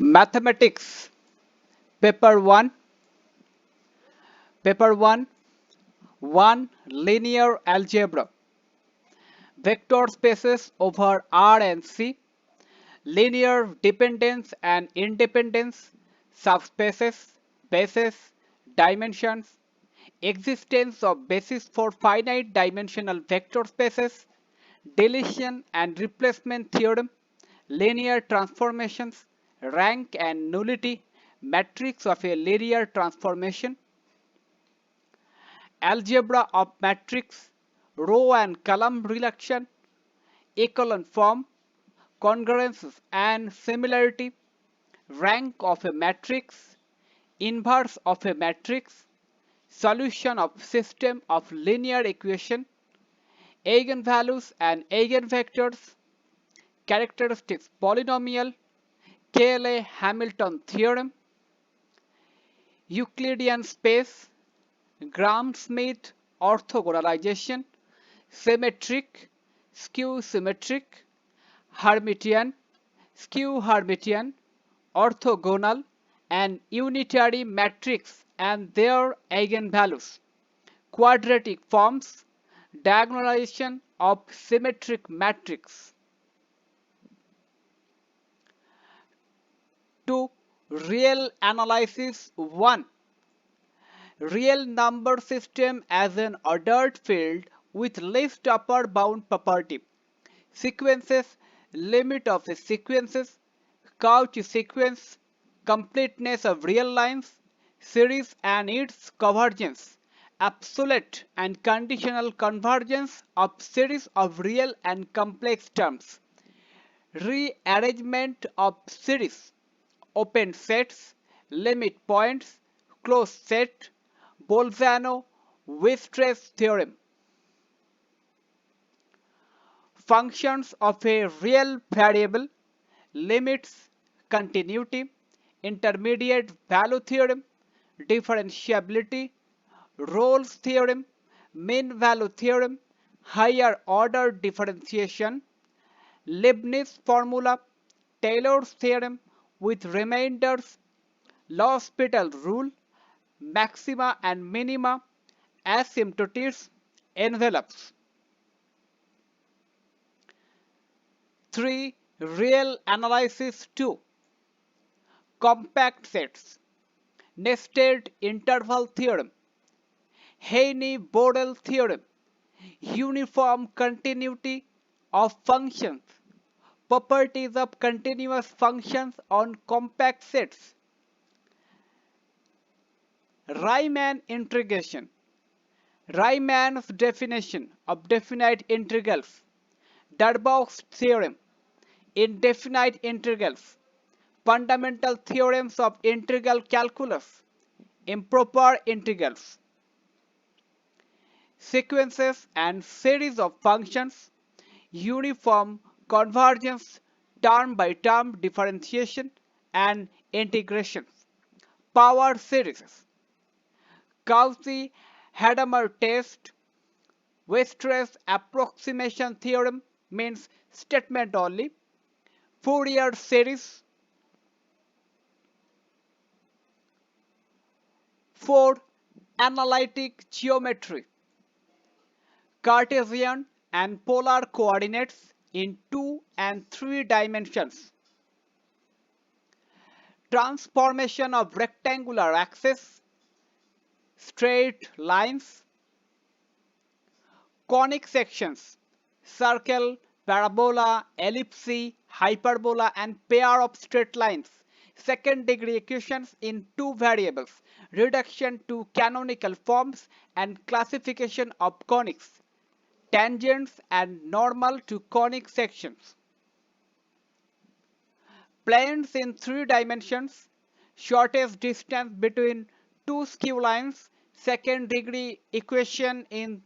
Mathematics Paper 1 Paper 1 1 Linear Algebra Vector spaces over R and C Linear dependence and independence Subspaces Bases Dimensions Existence of basis for finite dimensional vector spaces Deletion and replacement theorem Linear transformations Rank and nullity Matrix of a linear transformation Algebra of matrix, row and column reduction, echelon form, congruence and similarity, rank of a matrix, inverse of a matrix, solution of system of linear equation, eigenvalues and eigenvectors, characteristics polynomial, Cayley-Hamilton theorem, Euclidean space, Gram-Schmidt orthogonalization, symmetric, skew-symmetric, Hermitian, skew-Hermitian, orthogonal, and unitary matrix and their eigenvalues, quadratic forms, diagonalization of symmetric matrix. 2. Real analysis 1. Real number system as an ordered field with least upper bound property. Sequences, limit of the sequences, couch sequence, completeness of real lines, series and its convergence, absolute and conditional convergence of series of real and complex terms, rearrangement of series, open sets, limit points, closed set, Bolzano-Weierstrass theorem. Functions of a real variable, limits, continuity, intermediate value theorem, differentiability, Rolle's theorem, mean value theorem, higher order differentiation, Leibniz formula, Taylor's theorem with remainders, L'Hospital rule, maxima and minima, asymptotes, envelopes. 3. Real analysis 2. Compact sets, nested interval theorem, Heine-Borel theorem, uniform continuity of functions, properties of continuous functions on compact sets, Riemann integration, Riemann's definition of definite integrals, Darboux theorem, indefinite integrals, fundamental theorems of integral calculus, improper integrals, sequences and series of functions, uniform convergence, term by term differentiation and integration, power series, Cauchy-Hadamard test, Weierstrass approximation theorem means statement only, Fourier series. 4. Analytic geometry, Cartesian and polar coordinates in 2 and 3 dimensions, transformation of rectangular axis, straight lines, conic sections, circle, parabola, ellipse, hyperbola and pair of straight lines, second degree equations in 2 variables, reduction to canonical forms and classification of conics, tangents and normal to conic sections. Planes in 3 dimensions, shortest distance between 2 skew lines, second degree equation in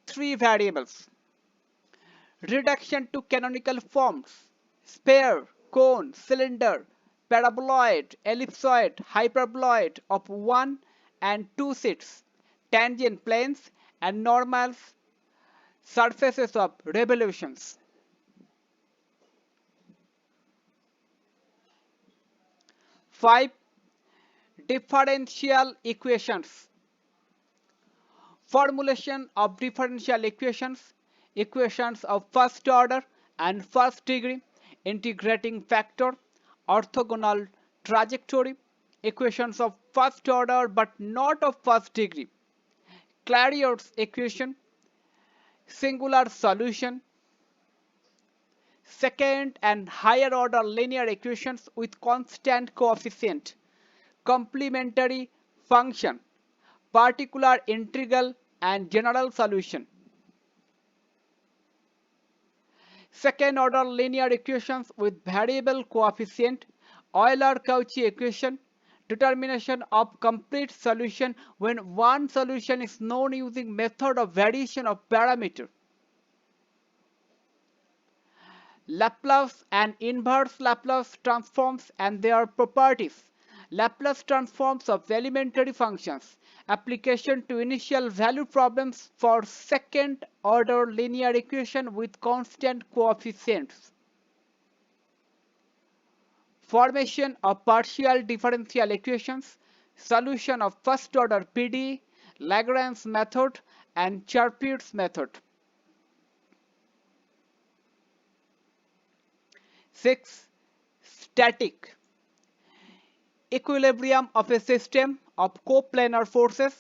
3 variables. Reduction to canonical forms, sphere, cone, cylinder, paraboloid, ellipsoid, hyperboloid of 1 and 2 sets, tangent planes and normals, surfaces of revolutions. 5. Differential equations. Formulation of differential equations, equations of first order and first degree, integrating factor, orthogonal trajectory, equations of first order but not of first degree, Clairaut's equation, singular solution, second and higher order linear equations with constant coefficient, complementary function, particular integral and general solution. Second order linear equations with variable coefficient, Euler-Cauchy equation, determination of complete solution when one solution is known using method of variation of parameter. Laplace and inverse Laplace transforms and their properties. Laplace transforms of elementary functions. Application to initial value problems for second order linear equation with constant coefficients. Formation of partial differential equations. Solution of first order PDE, Lagrange method and Cherpi's method. 6. Static. Equilibrium of a system of coplanar forces,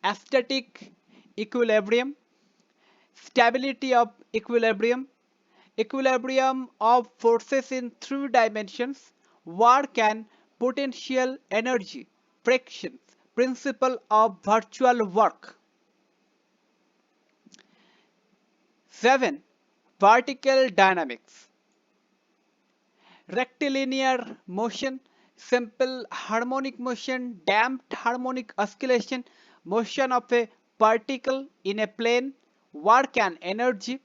astatic equilibrium, stability of equilibrium, equilibrium of forces in 3 dimensions, work and potential energy, frictions, principle of virtual work. 7. Particle dynamics. Rectilinear motion, simple harmonic motion, damped harmonic oscillation, motion of a particle in a plane, work and energy,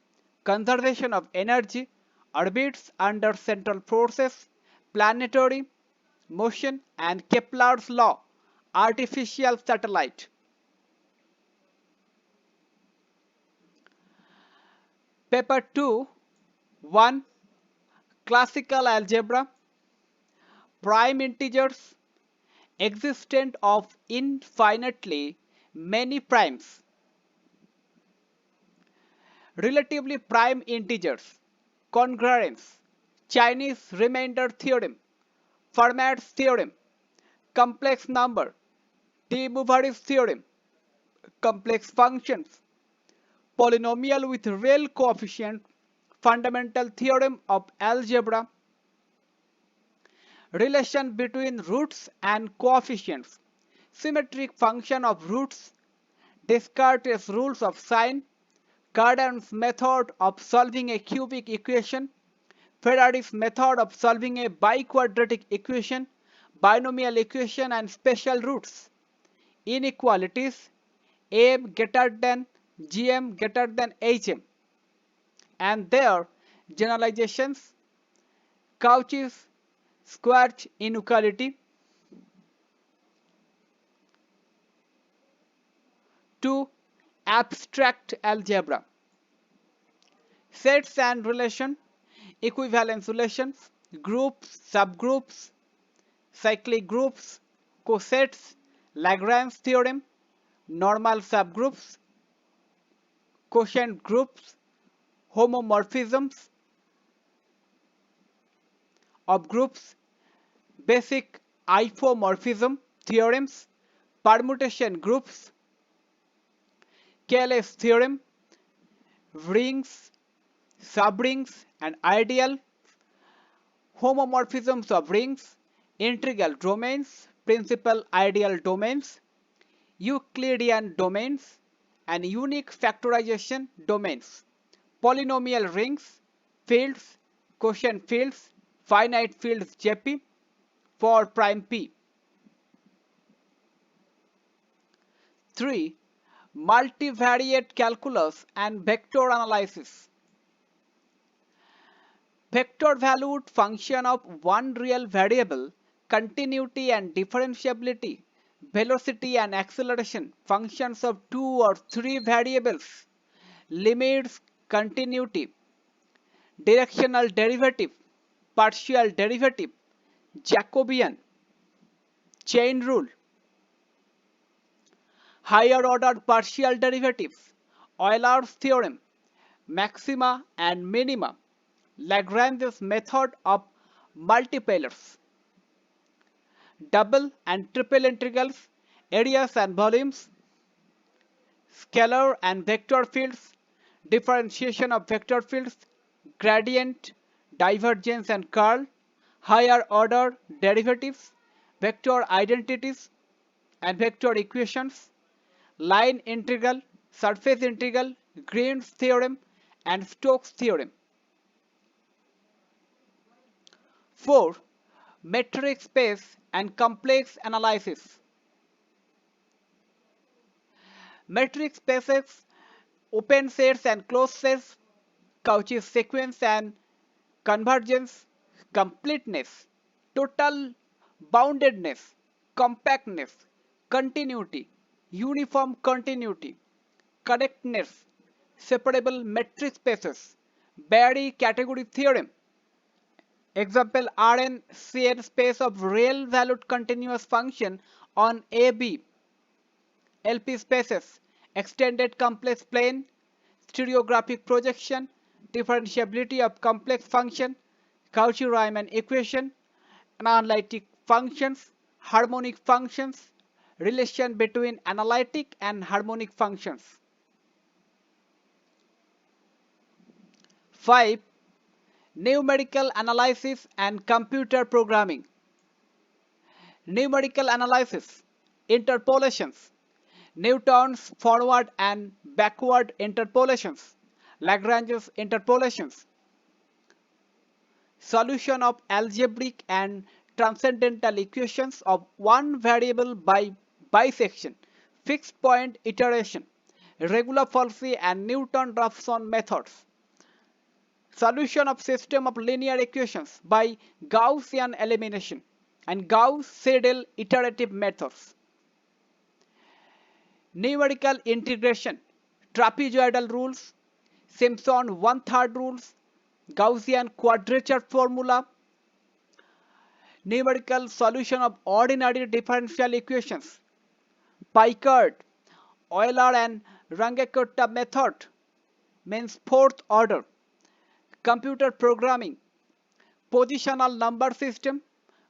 conservation of energy, orbits under central forces, planetary motion and Kepler's law, artificial satellite. Paper 2, 1. Classical algebra, prime integers, existence of infinitely many primes, relatively prime integers, congruence, Chinese remainder theorem, Fermat's theorem, complex number, de Moivre's theorem, complex functions, polynomial with real coefficient, fundamental theorem of algebra, relation between roots and coefficients, symmetric function of roots, Descartes' rules of sign, Cardan's method of solving a cubic equation, Ferrari's method of solving a biquadratic equation, binomial equation and special roots, inequalities, m greater than gm greater than hm, and their generalizations, Cauchy's square inequality. 2. Abstract algebra. Sets and relation, equivalence relations, groups, subgroups, cyclic groups, cosets, Lagrange theorem, normal subgroups, quotient groups, homomorphisms of groups, basic isomorphism theorems, permutation groups, Cayley's theorem, rings, subrings and ideal, homomorphisms of rings, integral domains, principal ideal domains, Euclidean domains and unique factorization domains, polynomial rings, fields, quotient fields, finite fields JP for prime P. 3. Multivariate calculus and vector analysis. Vector valued function of one real variable, continuity and differentiability, velocity and acceleration, functions of 2 or 3 variables, limits, continuity, directional derivative, partial derivative, Jacobian, chain rule, higher order partial derivatives, Euler's theorem, maxima and minima, Lagrange's method of multipliers, double and triple integrals, areas and volumes, scalar and vector fields, differentiation of vector fields, gradient, divergence and curl, higher order derivatives, vector identities and vector equations, line integral, surface integral, Green's theorem and Stokes theorem. 4. Metric space and complex analysis. Metric spaces, open sets and closed sets, Cauchy's sequence and convergence, completeness, total boundedness, compactness, continuity, uniform continuity, correctness, separable metric spaces, Barry category theorem. Example Rn Cn space of real valued continuous function on AB LP spaces, extended complex plane, stereographic projection, differentiability of complex function, Cauchy-Riemann equation, analytic functions, harmonic functions, relation between analytic and harmonic functions. 5. Numerical analysis and computer programming. Numerical analysis, interpolations, Newton's forward and backward interpolations, Lagrange's interpolations, solution of algebraic and transcendental equations of one variable by bisection, fixed point iteration, Regula-Folsi and Newton-Raphson methods, solution of system of linear equations by Gaussian elimination and Gauss-Seidel iterative methods. Numerical integration, trapezoidal rules, Simpson one-third rules, Gaussian quadrature formula, numerical solution of ordinary differential equations, Picard, Euler and Runge-Kutta method, means fourth order, computer programming, positional number system,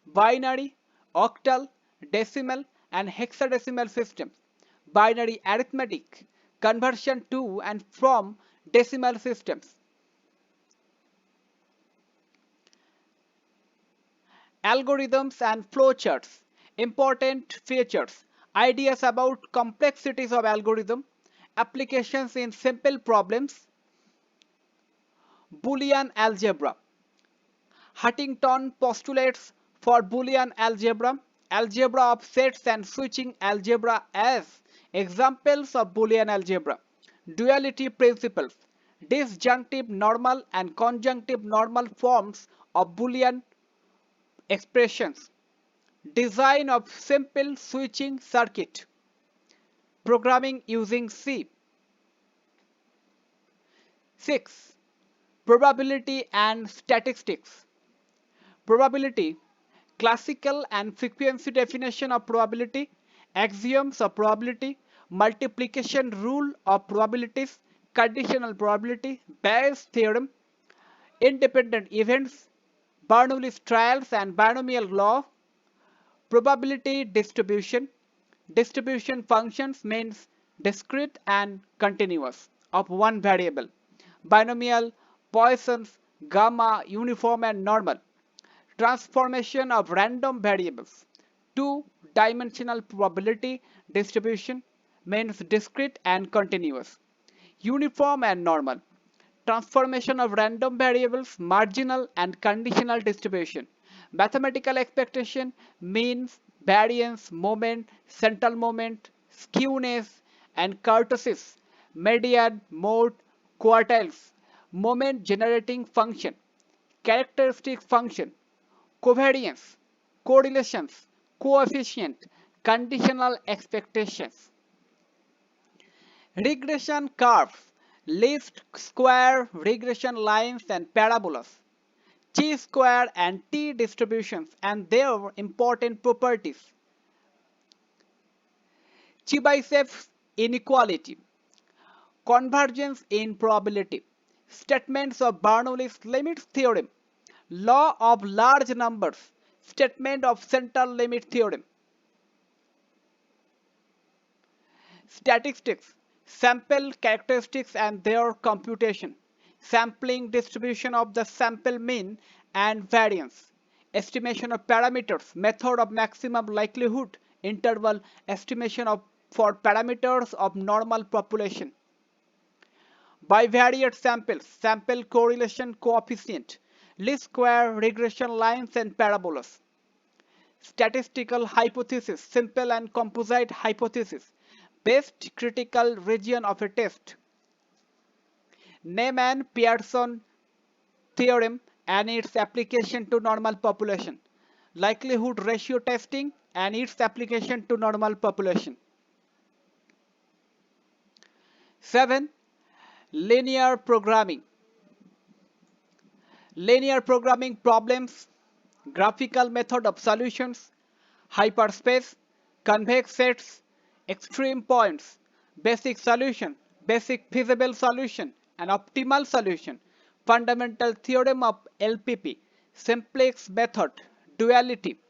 binary, octal, decimal and hexadecimal systems, binary arithmetic, conversion to and from decimal systems. Algorithms and flowcharts, important features, ideas about complexities of algorithm, applications in simple problems, Boolean algebra. Huntington postulates for Boolean algebra, algebra of sets and switching algebra as examples of Boolean algebra, duality principles, disjunctive normal and conjunctive normal forms of Boolean expressions, design of simple switching circuit, programming using C. 6. Probability and statistics. Probability, classical and frequency definition of probability, axioms of probability, multiplication rule of probabilities, conditional probability, Bayes theorem, independent events, Bernoulli's trials and binomial law, probability distribution. Distribution functions means discrete and continuous of one variable. Binomial, Poisson's, gamma, uniform and normal. Transformation of random variables. Two-dimensional probability distribution means discrete and continuous. Uniform and normal. Transformation of random variables, marginal and conditional distribution. Mathematical expectation, means, variance, moment, central moment, skewness and kurtosis, median, mode, quartiles, moment generating function, characteristic function, covariance, correlations, coefficient, conditional expectations. Regression curves, least square regression lines and parabolas, chi-square and t distributions and their important properties, Chebyshev inequality, convergence in probability, statements of Bernoulli's limit theorem, law of large numbers, statement of central limit theorem. Statistics, sample characteristics and their computation, sampling distribution of the sample mean and variance, estimation of parameters, method of maximum likelihood interval, estimation of for parameters of normal population, bivariate samples, sample correlation coefficient, least square regression lines and parabolas. Statistical hypothesis, simple and composite hypothesis, best critical region of a test. Neyman-Pearson theorem and its application to normal population. Likelihood ratio testing and its application to normal population. 7. Linear programming. Linear programming problems, graphical method of solutions, hyperspace, convex sets, extreme points, basic solution, basic feasible solution, and optimal solution, fundamental theorem of LPP, simplex method, duality,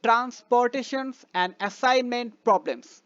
transportations and assignment problems.